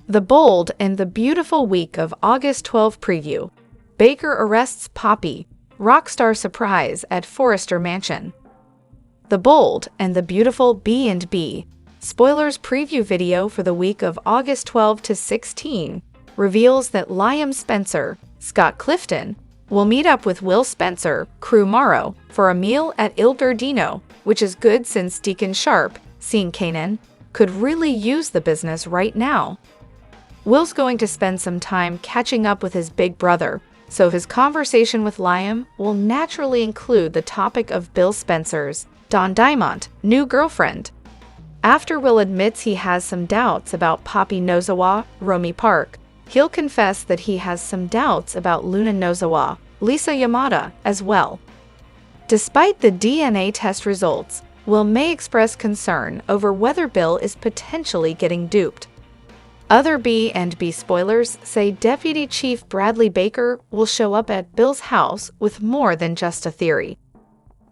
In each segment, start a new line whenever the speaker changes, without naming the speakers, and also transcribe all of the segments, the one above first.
The Bold and the Beautiful Week of August 12 preview. Baker arrests Poppy. Rockstar surprise at Forrester mansion. The Bold and the Beautiful B&B. Spoilers preview video for the week of August 12 to 16 reveals that Liam Spencer, Scott Clifton, will meet up with Will Spencer, Crew Morrow, for a meal at Il Giardino, which is good since Deacon Sharp, seeing Kanan, could really use the business right now. Will's going to spend some time catching up with his big brother, so his conversation with Liam will naturally include the topic of Bill Spencer's, Don Diamond, new girlfriend. After Will admits he has some doubts about Poppy Nozawa, Romy Park, he'll confess that he has some doubts about Luna Nozawa, Lisa Yamada, as well. Despite the DNA test results, Will may express concern over whether Bill is potentially getting duped. Other B&B spoilers say Deputy Chief Bradley Baker will show up at Bill's house with more than just a theory.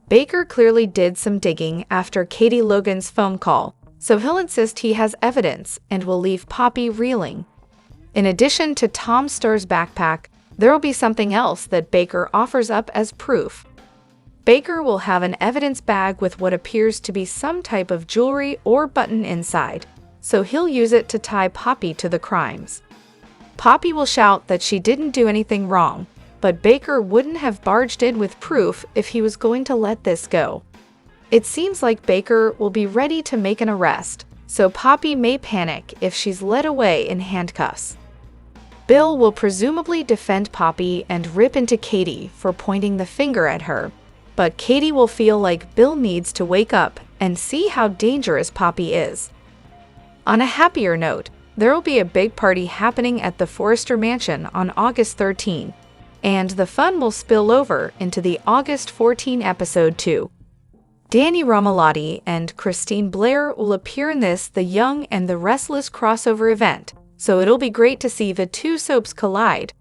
Baker clearly did some digging after Katie Logan's phone call, so he'll insist he has evidence and will leave Poppy reeling. In addition to Tom Sturr's backpack, there will be something else that Baker offers up as proof. Baker will have an evidence bag with what appears to be some type of jewelry or button inside, so he'll use it to tie Poppy to the crimes. Poppy will shout that she didn't do anything wrong, but Baker wouldn't have barged in with proof if he was going to let this go. It seems like Baker will be ready to make an arrest, so Poppy may panic if she's led away in handcuffs. Bill will presumably defend Poppy and rip into Katie for pointing the finger at her, but Katie will feel like Bill needs to wake up and see how dangerous Poppy is. On a happier note, there will be a big party happening at the Forrester mansion on August 13, and the fun will spill over into the August 14 episode too. Danny Romalotti and Christine Blair will appear in this The Young and the Restless crossover event, so it'll be great to see the two soaps collide.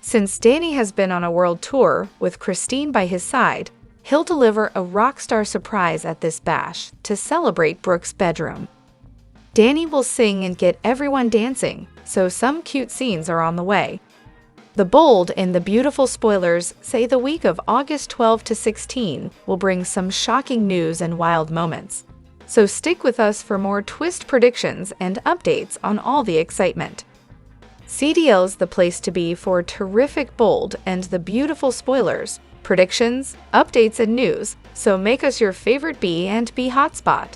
Since Danny has been on a world tour with Christine by his side, he'll deliver a rock star surprise at this bash to celebrate Brooke's bedroom. Danny will sing and get everyone dancing, so some cute scenes are on the way. The Bold and the Beautiful spoilers say the week of August 12 to 16 will bring some shocking news and wild moments. So stick with us for more twist predictions and updates on all the excitement. CDL's the place to be for terrific Bold and the Beautiful spoilers, predictions, updates, and news, so make us your favorite B&B hotspot.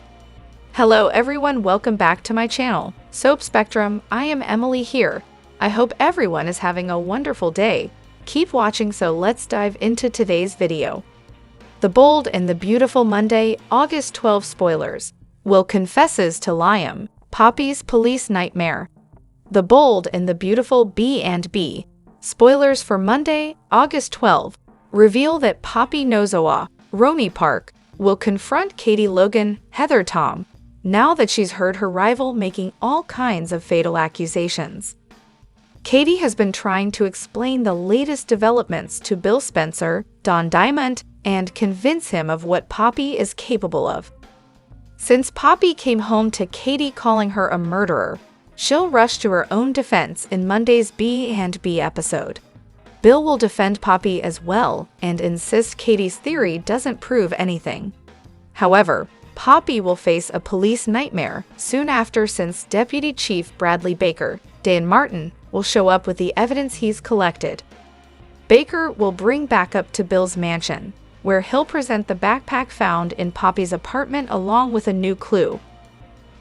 Hello everyone, welcome back to my channel, Soap Spectrum. I am Emily here. I hope everyone is having a wonderful day. Keep watching, so let's dive into today's video. The Bold and the Beautiful Monday, August 12 spoilers. Will confesses to Liam, Poppy's police nightmare. The Bold and the Beautiful B&B. Spoilers for Monday, August 12, reveal that Poppy Nozawa, Romy Park, will confront Katie Logan, Heather Tom, now that she's heard her rival making all kinds of fatal accusations. Katie has been trying to explain the latest developments to Bill Spencer, Don Diamond, and convince him of what Poppy is capable of. Since Poppy came home to Katie calling her a murderer, she'll rush to her own defense in Monday's B&B episode. Bill will defend Poppy as well and insist Katie's theory doesn't prove anything. However, Poppy will face a police nightmare soon after, since Deputy Chief Bradley Baker, Dan Martin, will show up with the evidence he's collected. Baker will bring backup to Bill's mansion, where he'll present the backpack found in Poppy's apartment along with a new clue.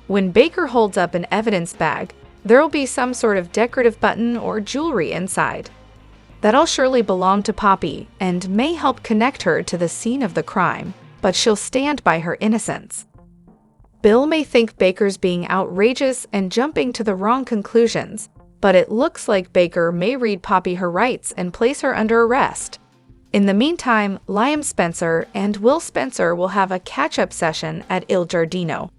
When Baker holds up an evidence bag, there'll be some sort of decorative button or jewelry inside. That'll surely belong to Poppy and may help connect her to the scene of the crime, but she'll stand by her innocence. Bill may think Baker's being outrageous and jumping to the wrong conclusions, but it looks like Baker may read Poppy her rights and place her under arrest. In the meantime, Liam Spencer and Will Spencer will have a catch-up session at Il Giardino.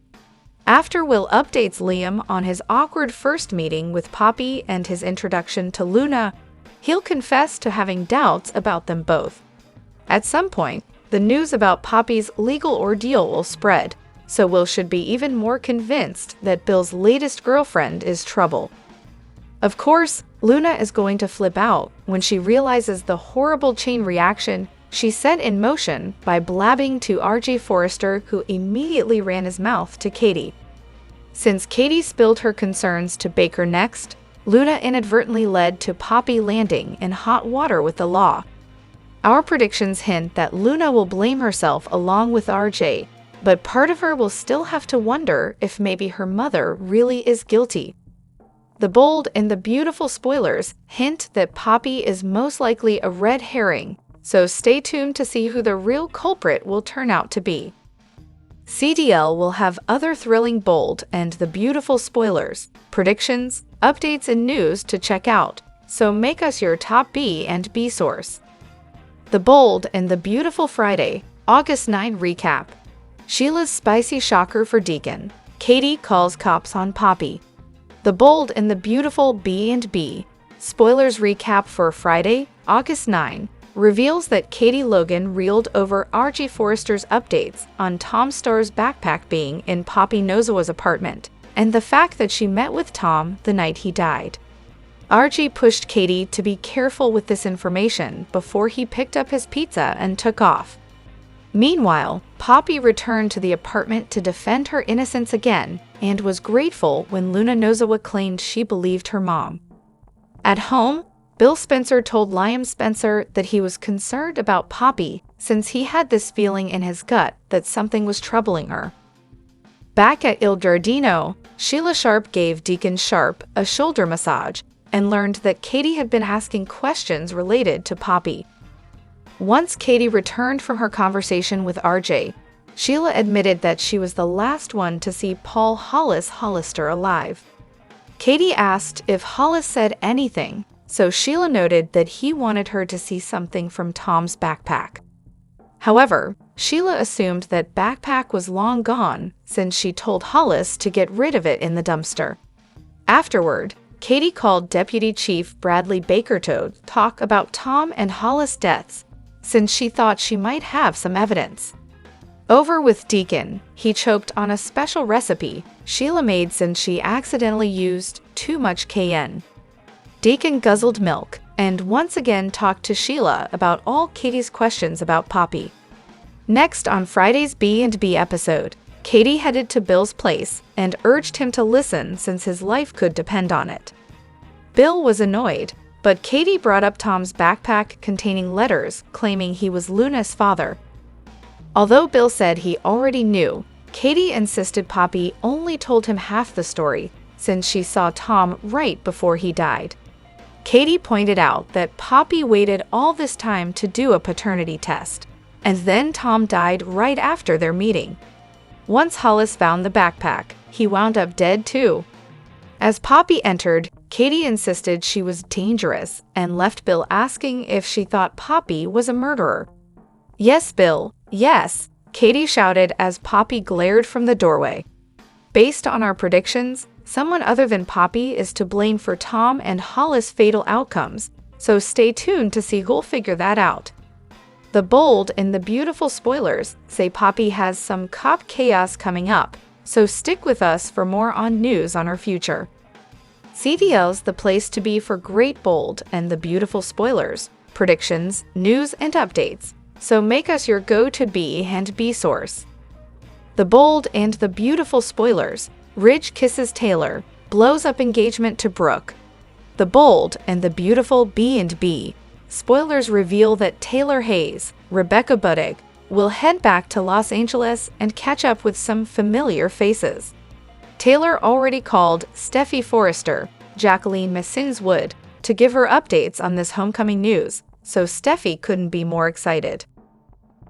After Will updates Liam on his awkward first meeting with Poppy and his introduction to Luna, he'll confess to having doubts about them both. At some point, the news about Poppy's legal ordeal will spread, so Will should be even more convinced that Bill's latest girlfriend is trouble. Of course, Luna is going to flip out when she realizes the horrible chain reaction she set in motion by blabbing to RJ Forrester, who immediately ran his mouth to Katie. Since Katie spilled her concerns to Baker next, Luna inadvertently led to Poppy landing in hot water with the law. Our predictions hint that Luna will blame herself along with RJ, but part of her will still have to wonder if maybe her mother really is guilty. The bold and the beautiful spoilers hint that Poppy is most likely a red herring, so stay tuned to see who the real culprit will turn out to be. CDL will have other thrilling bold and the beautiful spoilers, predictions, updates, and news to check out, so make us your top B and B source. The bold and the beautiful Friday, August 9 recap. Sheila's spicy shocker for Deacon. Katie calls cops on Poppy. The bold and the beautiful B&B. Spoilers recap for Friday, August 9. Reveals that Katie Logan reeled over RJ Forrester's updates on Tom Starr's backpack being in Poppy Nozawa's apartment, and the fact that she met with Tom the night he died. RJ pushed Katie to be careful with this information before he picked up his pizza and took off. Meanwhile, Poppy returned to the apartment to defend her innocence again and was grateful when Luna Nozawa claimed she believed her mom. At home, Bill Spencer told Liam Spencer that he was concerned about Poppy since he had this feeling in his gut that something was troubling her. Back at Il Giardino, Sheila Sharp gave Deacon Sharp a shoulder massage and learned that Katie had been asking questions related to Poppy. Once Katie returned from her conversation with RJ, Sheila admitted that she was the last one to see Paul Hollister alive. Katie asked if Hollis said anything, so Sheila noted that he wanted her to see something from Tom's backpack. However, Sheila assumed that backpack was long gone since she told Hollis to get rid of it in the dumpster. Afterward, Katie called Deputy Chief Bradley Baker to talk about Tom and Hollis' deaths, since she thought she might have some evidence. Over with Deacon, he choked on a special recipe Sheila made since she accidentally used too much cayenne. Deacon guzzled milk and once again talked to Sheila about all Katie's questions about Poppy. Next on Friday's B&B episode, Katie headed to Bill's place and urged him to listen since his life could depend on it. Bill was annoyed, but Katie brought up Tom's backpack containing letters claiming he was Luna's father. Although Bill said he already knew, Katie insisted Poppy only told him half the story since she saw Tom right before he died. Katie pointed out that Poppy waited all this time to do a paternity test, and then Tom died right after their meeting. Once Hollis found the backpack, he wound up dead too. As Poppy entered, Katie insisted she was dangerous and left Bill asking if she thought Poppy was a murderer. "Yes, Bill, yes," Katie shouted as Poppy glared from the doorway. Based on our predictions, someone other than Poppy is to blame for Tom and Hollis' fatal outcomes, so stay tuned to see who'll figure that out. The bold and the beautiful spoilers say Poppy has some cop chaos coming up, so stick with us for more on news on her future. CDL's the place to be for great bold and the beautiful spoilers, predictions, news, and updates, so make us your go-to B and B source. The bold and the beautiful spoilers. Ridge kisses Taylor, blows up engagement to Brooke. The bold and the beautiful B&B. Spoilers reveal that Taylor Hayes, Rebecca Buddig, will head back to Los Angeles and catch up with some familiar faces. Taylor already called Steffi Forrester, Jacqueline Messins-Wood, to give her updates on this homecoming news, so Steffi couldn't be more excited.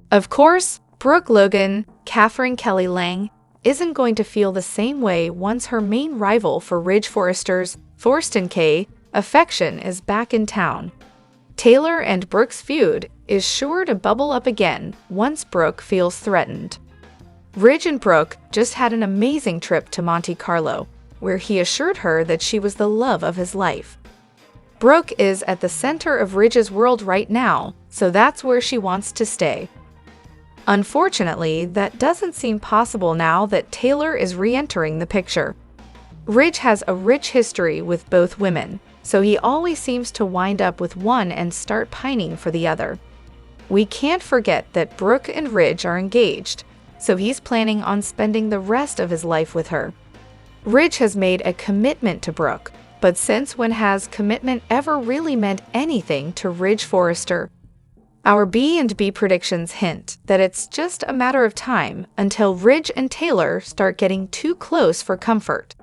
Of course, Brooke Logan, Catherine Kelly Lang, isn't going to feel the same way once her main rival for Ridge Forrester's Thorsten K. affection is back in town. Taylor and Brooke's feud is sure to bubble up again once Brooke feels threatened. Ridge and Brooke just had an amazing trip to Monte Carlo, where he assured her that she was the love of his life. Brooke is at the center of Ridge's world right now, so that's where she wants to stay. Unfortunately, that doesn't seem possible now that Taylor is re-entering the picture. Ridge has a rich history with both women, so he always seems to wind up with one and start pining for the other. We can't forget that Brooke and Ridge are engaged, so he's planning on spending the rest of his life with her. Ridge has made a commitment to Brooke, but since when has commitment ever really meant anything to Ridge Forrester? Our B&B predictions hint that it's just a matter of time until Ridge and Taylor start getting too close for comfort.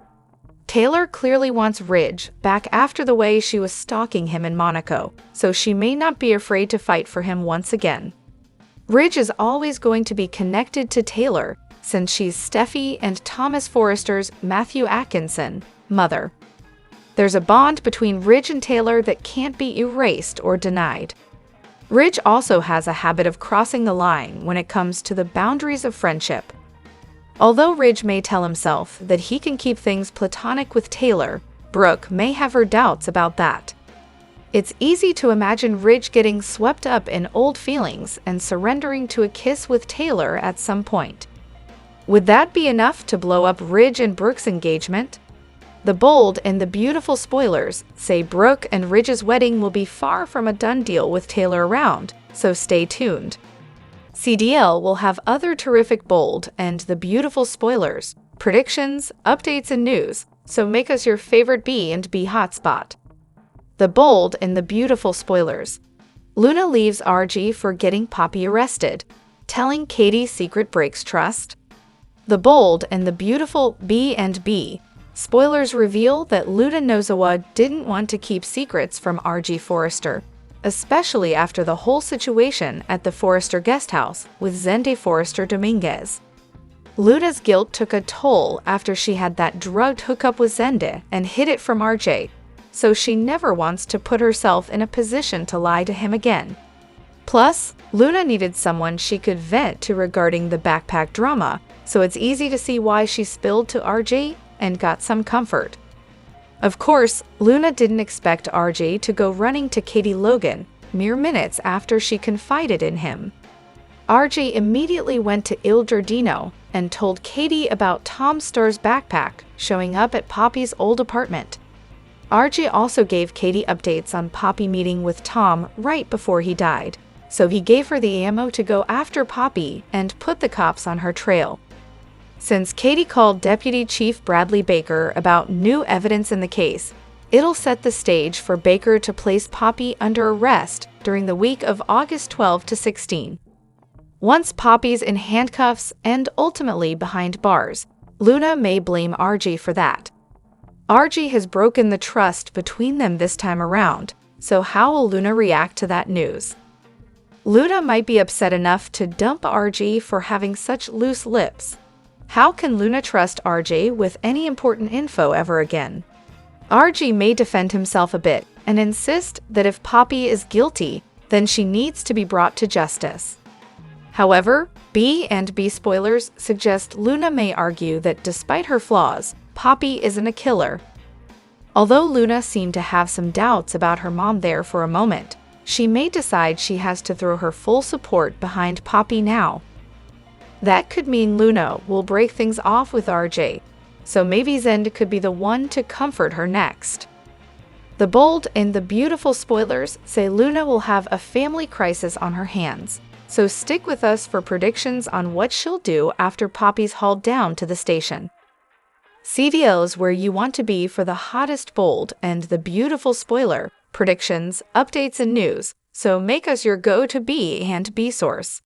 Taylor clearly wants Ridge back after the way she was stalking him in Monaco, so she may not be afraid to fight for him once again. Ridge is always going to be connected to Taylor since she's Steffi and Thomas Forrester's Matthew Atkinson mother. There's a bond between Ridge and Taylor that can't be erased or denied. Ridge also has a habit of crossing the line when it comes to the boundaries of friendship. Although Ridge may tell himself that he can keep things platonic with Taylor, Brooke may have her doubts about that. It's easy to imagine Ridge getting swept up in old feelings and surrendering to a kiss with Taylor at some point. Would that be enough to blow up Ridge and Brooke's engagement? The bold and the beautiful spoilers say Brooke and Ridge's wedding will be far from a done deal with Taylor around, so stay tuned. CDL will have other terrific bold and the beautiful spoilers, predictions, updates, and news, so make us your favorite B&B hotspot. The bold and the beautiful spoilers. Luna leaves RG for getting Poppy arrested, telling Katie secret breaks trust. The bold and the beautiful B&B. Spoilers reveal that Luna Nozawa didn't want to keep secrets from RG Forrester, especially after the whole situation at the Forrester guest house with Zende Forrester Dominguez. Luna's guilt took a toll after she had that drugged hookup with Zende and hid it from RJ, so she never wants to put herself in a position to lie to him again. Plus, Luna needed someone she could vent to regarding the backpack drama, so it's easy to see why she spilled to RJ and got some comfort. Of course, Luna didn't expect RJ to go running to Katie Logan mere minutes after she confided in him. RJ immediately went to Il Giardino and told Katie about Tom Starr's backpack showing up at Poppy's old apartment. RJ also gave Katie updates on Poppy meeting with Tom right before he died, so he gave her the ammo to go after Poppy and put the cops on her trail. Since Katie called Deputy Chief Bradley Baker about new evidence in the case, it'll set the stage for Baker to place Poppy under arrest during the week of August 12 to 16. Once Poppy's in handcuffs and ultimately behind bars, Luna may blame RG for that. RG has broken the trust between them this time around, so how will Luna react to that news? Luna might be upset enough to dump RG for having such loose lips. How can Luna trust RJ with any important info ever again? RJ may defend himself a bit and insist that if Poppy is guilty, then she needs to be brought to justice. However, B&B spoilers suggest Luna may argue that despite her flaws, Poppy isn't a killer. Although Luna seemed to have some doubts about her mom there for a moment, she may decide she has to throw her full support behind Poppy now. That could mean Luna will break things off with RJ, so maybe Zende could be the one to comfort her next. The bold and the beautiful spoilers say Luna will have a family crisis on her hands, so stick with us for predictions on what she'll do after Poppy's hauled down to the station. CDL is where you want to be for the hottest bold and the beautiful spoiler, predictions, updates, and news, so make us your go-to B&B source.